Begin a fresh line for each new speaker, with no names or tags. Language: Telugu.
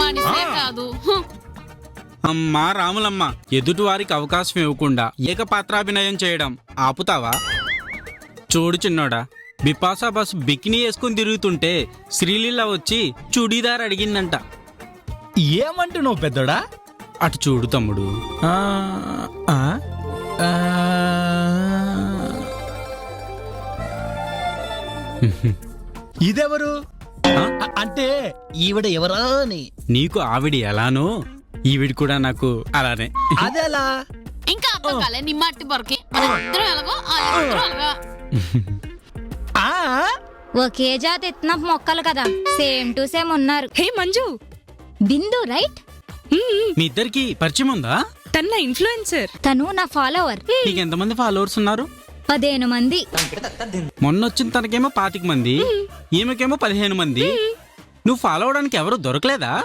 మనిషే కాదు.
అమ్మా రాములమ్మ, ఎదుటి వారికి అవకాశం ఇవ్వకుండా ఏకపాత్రాభినయం చేయడం ఆపుతావా? చూడు చిన్నోడా, బిపాసా బస్ బికినీ వేసుకుని తిరుగుతుంటే శ్రీలీల వచ్చి చుడీదార్ అడిగిందంట.
ఏమంటున్నావు పెద్దోడా?
అటు చూడు తమ్ముడు.
ఆ, ఆ, ఆ. ఇదెవరు? అంటే ఈవిడ ఎవరా అని.
నీకు ఆవిడ ఎలానో ఈవిడి కూడా నాకు అలానే.
అదెలా?
ఇంకా అర్థం కాలే నీ మట్టి బొరకి. మన ఇద్దరం ఎలాగో ఆ ఇద్దరం అలాగా.
ఆ,
ఒకే జాతి ఎత్తునపు మొక్కలు కదా, సేమ్ టు సేమ్ ఉన్నారు.
హే మంజు,
బిందు రైట్?
మీ ఇద్దరికి పరిచయం ఉందా?
తన ఇన్ఫ్లుయెన్సర్.
తను నా ఫాలోవర్.
నీకు ఎంతమంది ఫాలోవర్స్ ఉన్నారు?
15 మంది.
మొన్న వచ్చిన తనకేమో 25 మంది, ఈమెకేమో 15 మంది. నువ్వు ఫాలో అవడానికి ఎవరు దొరకలేదా?